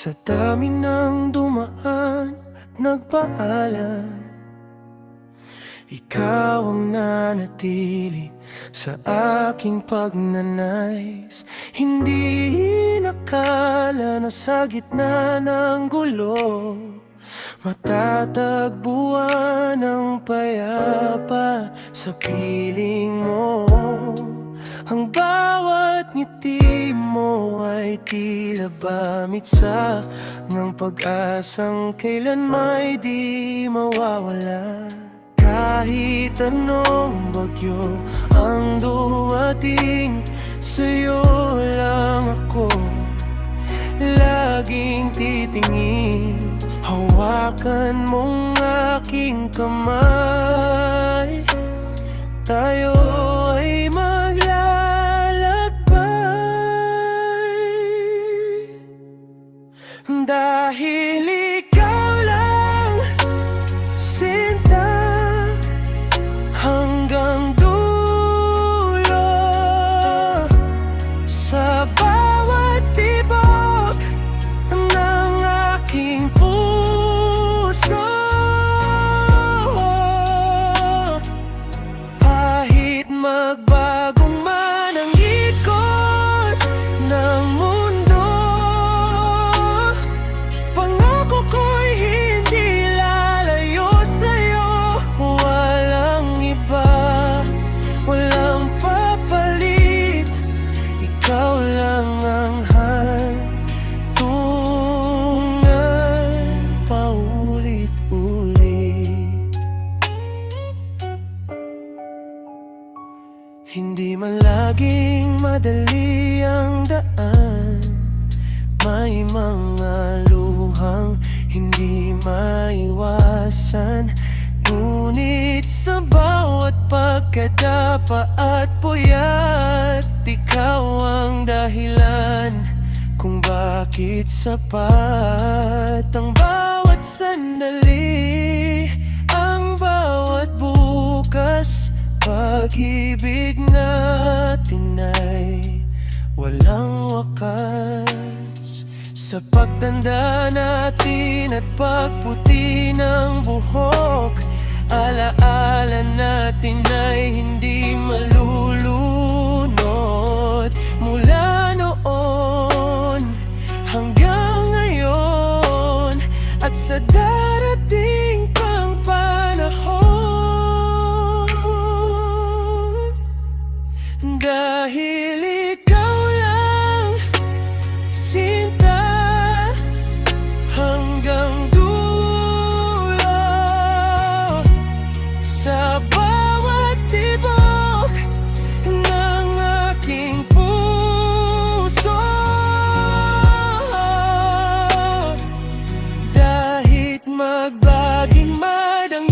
Sa dami ng dumaan at nagpaalam, ikaw ang nanatili sa aking pagnanais. Hindi inakala na sa gitna ng gulo matatagpuan ang payapa sa piling mo. Ang bawat ngiti mo ay tila bamitsa ng pag-asang kailan may di mawawala. Kahit anong bagyo ang dumating, sa'yo lang ako laging titingin. Hawakan mong aking kamay, tayo ay maglalakbay. Dahil ikaw lang, sinta, hanggang dulo. Sa bawat tibok ng aking puso, kahit magbago man ang ikot ng mundo, pangako ko'y hindi lalayo sa'yo. Walang iba, walang papalit, ikaw lang ang hantungan paulit-ulit. Hindi man laging madali ang daan, may mga luhang hindi maiwasan. Ngunit sa bawat pagkadapa at puyat, ikaw ang dahilan kung bakit sapat ang bawat sandali, ang bawat bukas. Pag-ibig natin ay walang wakas. Sa pagtanda natin at pagputi ng buhok, alaala natin ay hindi malulunod. Mula noon hanggang ngayon at sa darating pang panahon. Dahil ikaw lang, sinta, hanggang dulo. Sa bawat tibok ng aking puso, kahit magbaging madang